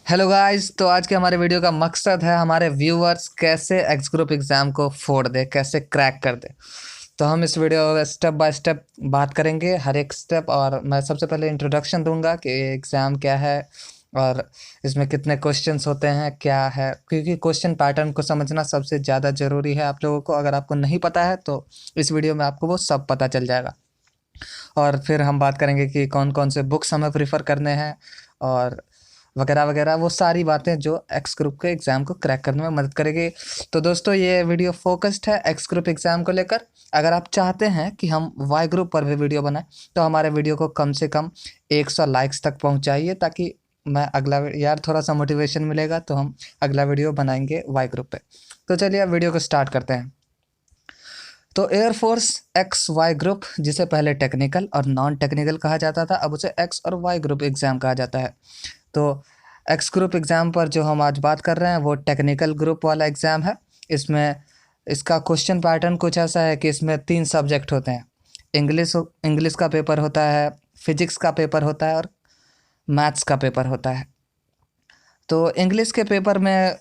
Hello guys. तो आज के हमारे वीडियो का मकसद है हमारे व्यूअर्स कैसे एक्स ग्रुप एग्ज़ाम को फोड़ दे, कैसे क्रैक कर दे। तो हम इस वीडियो में स्टेप बाय स्टेप बात करेंगे हर एक स्टेप। और मैं सबसे पहले इंट्रोडक्शन दूंगा कि एग्ज़ाम क्या है और इसमें कितने क्वेश्चंस होते हैं, क्या है, क्योंकि क्वेश्चन पैटर्न को समझना सबसे ज़्यादा ज़रूरी है आप लोगों को। अगर आपको नहीं पता है तो इस वीडियो में आपको वो सब पता चल जाएगा। और फिर हम बात करेंगे कि कौन कौन से बुक्स हमें प्रीफर करने हैं और वगैरह वगैरह, वो सारी बातें जो एक्स ग्रुप के एग्ज़ाम को क्रैक करने में मदद करेगी। तो दोस्तों, ये वीडियो फोकस्ड है एक्स ग्रुप एग्ज़ाम को लेकर। अगर आप चाहते हैं कि हम वाई ग्रुप पर भी वीडियो बनाएं तो हमारे वीडियो को कम से कम 100 लाइक्स तक पहुंचाइए, ताकि मैं अगला यार थोड़ा सा मोटिवेशन मिलेगा तो हम अगला वीडियो बनाएंगे वाई ग्रुप पे। तो चलिए अब वीडियो को स्टार्ट करते हैं। तो एयरफोर्स एक्स वाई ग्रुप, जिसे पहले टेक्निकल और नॉन टेक्निकल कहा जाता था, अब उसे एक्स और वाई ग्रुप एग्ज़ाम कहा जाता है। तो एक्स ग्रुप एग्ज़ाम पर जो हम आज बात कर रहे हैं वो टेक्निकल ग्रुप वाला एग्ज़ाम है। इसमें इसका क्वेश्चन पैटर्न कुछ ऐसा है कि इसमें 3 सब्जेक्ट होते हैं। इंग्लिश का पेपर होता है, फिजिक्स का पेपर होता है और मैथ्स का पेपर होता है। तो इंग्लिश के पेपर में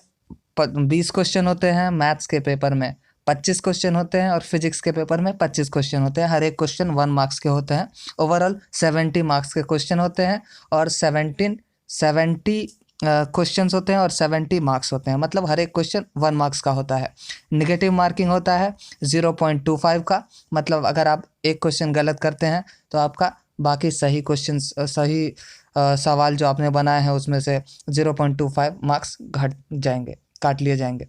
20 क्वेश्चन होते हैं, मैथ्स के पेपर में 25 क्वेश्चन होते हैं और फिजिक्स के पेपर में 25 क्वेश्चन होते हैं। हर एक क्वेश्चन 1 मार्क्स के होते हैं। ओवरऑल 70 मार्क्स के क्वेश्चन होते हैं और 70 क्वेश्चंस होते हैं और 70 मार्क्स होते हैं। मतलब हर एक क्वेश्चन 1 मार्क्स का होता है। निगेटिव मार्किंग होता है 0.25 का। मतलब अगर आप एक क्वेश्चन गलत करते हैं तो आपका बाकी सही क्वेश्चन सही सवाल जो आपने बनाए हैं उसमें से 0.25 मार्क्स घट जाएंगे, काट लिए जाएंगे।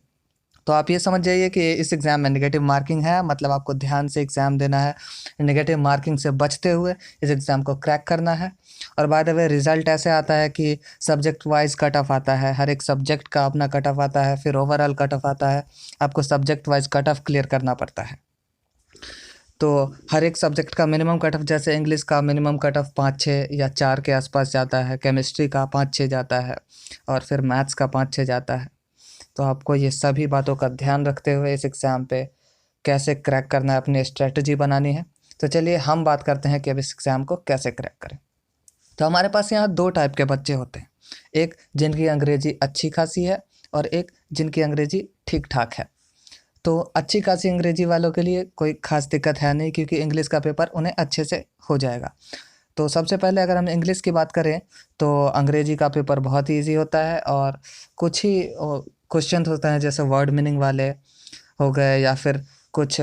तो आप ये समझ जाइए कि इस एग्ज़ाम में नेगेटिव मार्किंग है। मतलब आपको ध्यान से एग्ज़ाम देना है, नेगेटिव मार्किंग से बचते हुए इस एग्ज़ाम को क्रैक करना है। और बाय द वे रिज़ल्ट ऐसे आता है कि सब्जेक्ट वाइज कट ऑफ आता है। हर एक सब्जेक्ट का अपना कट ऑफ आता है, फिर ओवरऑल कट ऑफ आता है। आपको subject wise cut off clear करना पड़ता है। तो हर एक सब्जेक्ट का मिनिमम कट ऑफ, जैसे इंग्लिश का मिनिमम कट ऑफ 5-6 या 4 के आसपास जाता है, केमिस्ट्री का 5-6 जाता है और फिर मैथ्स का 5-6 जाता है। तो आपको ये सभी बातों का ध्यान रखते हुए इस एग्ज़ाम पे कैसे क्रैक करना है, अपनी स्ट्रेटजी बनानी है। तो चलिए हम बात करते हैं कि अब इस एग्ज़ाम को कैसे क्रैक करें। तो हमारे पास यहाँ 2 टाइप के बच्चे होते हैं। एक जिनकी अंग्रेज़ी अच्छी खासी है और एक जिनकी अंग्रेज़ी ठीक-ठाक है। तो अच्छी खासी अंग्रेज़ी वालों के लिए कोई ख़ास दिक्कत है नहीं, क्योंकि इंग्लिश का पेपर उन्हें अच्छे से हो जाएगा। तो सबसे पहले अगर हम इंग्लिश की बात करें तो अंग्रेज़ी का पेपर बहुत ही ईज़ी होता है और कुछ ही क्वेश्चन होते हैं, जैसे वर्ड मीनिंग वाले हो गए या फिर कुछ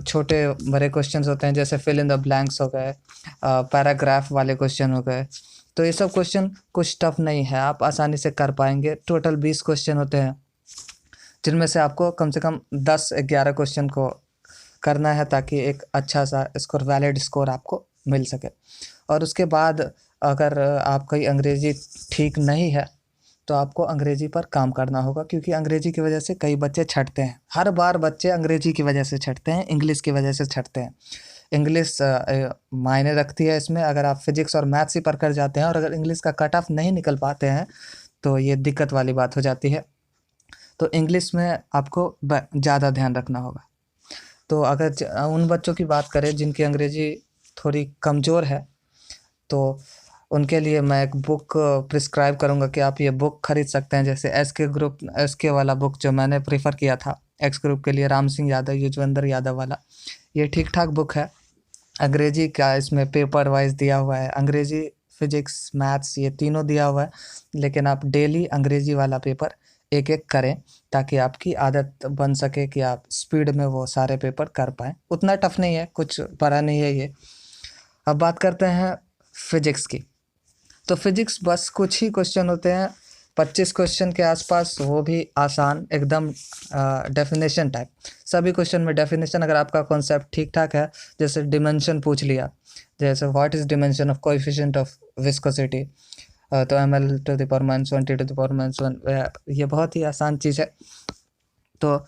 छोटे बड़े क्वेश्चंस होते हैं, जैसे फिल इन द ब्लैंक्स हो गए, पैराग्राफ वाले क्वेश्चन हो गए। तो ये सब क्वेश्चन कुछ टफ नहीं है, आप आसानी से कर पाएंगे। टोटल 20 क्वेश्चन होते हैं, जिनमें से आपको कम से कम 10-11 क्वेश्चन को करना है, ताकि एक अच्छा सा स्कोर, वैलिड स्कोर आपको मिल सके। और उसके बाद अगर आपकी अंग्रेज़ी ठीक नहीं है तो आपको अंग्रेज़ी पर काम करना होगा, क्योंकि अंग्रेज़ी की वजह से कई बच्चे छँटते हैं। हर बार बच्चे अंग्रेज़ी की वजह से छँटते हैं, इंग्लिश की वजह से छँटते हैं। इंग्लिश मायने रखती है इसमें। अगर आप फिजिक्स और मैथ्स ही पढ़कर जाते हैं और अगर इंग्लिश का कट ऑफ नहीं निकल पाते हैं तो ये दिक्कत वाली बात हो जाती है। तो इंग्लिश में आपको ज़्यादा ध्यान रखना होगा। तो अगर उन बच्चों की बात करें जिनकी अंग्रेज़ी थोड़ी कमज़ोर है, तो उनके लिए मैं एक बुक प्रिस्क्राइब करूँगा कि आप ये बुक खरीद सकते हैं। जैसे एसके वाला बुक जो मैंने प्रेफ़र किया था एक्स ग्रुप के लिए, राम सिंह यादव, युजवेंद्र यादव वाला, ये ठीक-ठाक बुक है। अंग्रेज़ी का इसमें पेपर वाइज़ दिया हुआ है, अंग्रेज़ी, फिजिक्स, मैथ्स ये तीनों दिया हुआ है। लेकिन आप डेली अंग्रेज़ी वाला पेपर एक-एक करें, ताकि आपकी आदत बन सके कि आप स्पीड में वो सारे पेपर कर पाएँ। उतना टफ नहीं है, कुछ बड़ा नहीं है ये। अब बात करते हैं फिजिक्स की। तो फिजिक्स बस कुछ ही क्वेश्चन होते हैं, 25 क्वेश्चन के आसपास, वो भी आसान एकदम, डेफिनेशन टाइप। सभी क्वेश्चन में डेफिनेशन, अगर आपका कॉन्सेप्ट ठीक-ठाक है, जैसे डिमेंशन पूछ लिया, जैसे what is dimension of coefficient of viscosity, तो ml to the power minus 1 t to the power minus 1, ये बहुत ही आसान चीज़ है। तो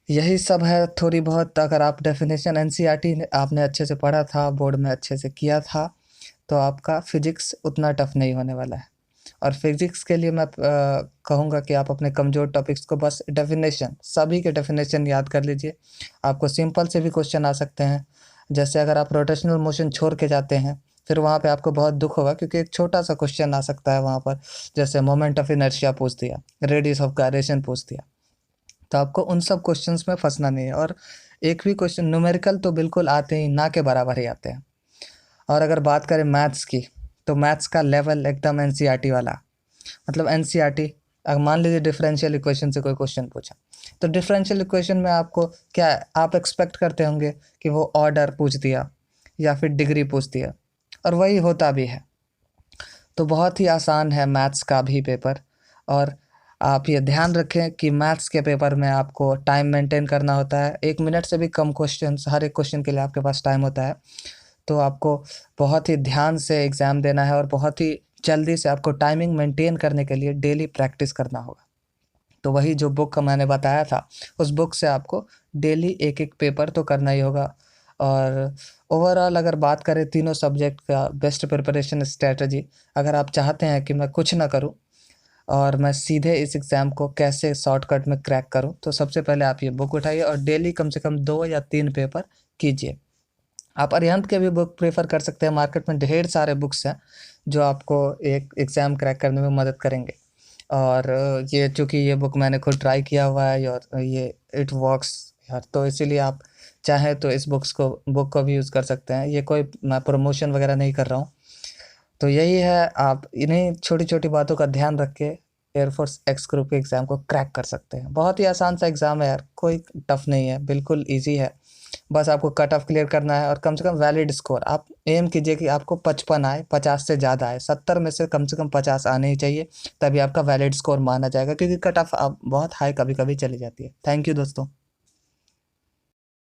यही सब है थोड़ी बहुत। अगर आप डेफिनेशन एनसीईआरटी आपने अच्छे से पढ़ा था, बोर्ड में अच्छे से किया था, तो आपका फिजिक्स उतना टफ नहीं होने वाला है। और फिजिक्स के लिए मैं कहूँगा कि आप अपने कमज़ोर टॉपिक्स को बस डेफिनेशन, सभी के डेफिनेशन याद कर लीजिए। आपको सिंपल से भी क्वेश्चन आ सकते हैं, जैसे अगर आप रोटेशनल मोशन छोड़ के जाते हैं फिर वहाँ पे आपको बहुत दुख होगा, क्योंकि एक छोटा सा क्वेश्चन आ सकता है वहाँ पर, जैसे मोमेंट ऑफ इनर्शिया पूछ दिया, रेडियस ऑफ गायरेशन पूछ दिया। तो आपको उन सब क्वेश्चंस में फंसना नहीं है। और एक भी क्वेश्चन न्यूमेरिकल तो बिल्कुल आते ही ना के बराबर ही आते हैं। और अगर बात करें मैथ्स की, तो मैथ्स का लेवल एकदम एनसीईआरटी वाला, मतलब एनसीईआरटी। अगर मान लीजिए डिफरेंशियल इक्वेशन से कोई क्वेश्चन पूछा, तो डिफरेंशियल इक्वेशन में आपको क्या आप एक्सपेक्ट करते होंगे कि वो ऑर्डर पूछ दिया या फिर डिग्री पूछ दिया, और वही होता भी है। तो बहुत ही आसान है मैथ्स का भी पेपर। और आप ये ध्यान रखें कि मैथ्स के पेपर में आपको टाइम मेंटेन करना होता है। 1 मिनट से भी कम क्वेश्चन, हर एक क्वेश्चन के लिए आपके पास टाइम होता है। तो आपको बहुत ही ध्यान से एग्ज़ाम देना है और बहुत ही जल्दी से आपको टाइमिंग मेंटेन करने के लिए डेली प्रैक्टिस करना होगा। तो वही जो बुक का मैंने बताया था, उस बुक से आपको डेली एक एक पेपर तो करना ही होगा। और ओवरऑल अगर बात करें तीनों सब्जेक्ट का बेस्ट प्रिपरेशन स्ट्रेटजी, अगर आप चाहते हैं कि मैं कुछ ना करूं और मैं सीधे इस एग्ज़ाम को कैसे शॉर्टकट में क्रैक करूं, तो सबसे पहले आप ये बुक उठाइए और डेली कम से कम 2 या 3 पेपर कीजिए। आप अरिहंत के भी बुक प्रेफर कर सकते हैं, मार्केट में ढेर सारे बुक्स हैं जो आपको एक एग्ज़ाम क्रैक करने में मदद करेंगे। और ये चूँकि ये बुक मैंने खुद ट्राई किया हुआ है और ये इट वर्क्स यार, तो इसीलिए आप चाहें तो इस बुक को भी यूज़ कर सकते हैं। ये कोई मैं प्रमोशन वगैरह नहीं कर रहा हूँ। तो यही है, आप इन्हीं छोटी-छोटी बातों का ध्यान रख के एयरफोर्स एक्स ग्रुप के एग्ज़ाम को क्रैक कर सकते हैं। बहुत ही आसान सा एग्ज़ाम है यार, कोई टफ़ नहीं है, बिल्कुल ईज़ी है। बस आपको कट ऑफ क्लियर करना है और कम से कम वैलिड स्कोर आप एम कीजिए कि आपको 55 आए, 50 से ज़्यादा आए, 70 में से कम 50 आने ही चाहिए, तभी आपका वैलिड स्कोर माना जाएगा, क्योंकि कट ऑफ आप बहुत हाई कभी-कभी चली जाती है। थैंक यू दोस्तों।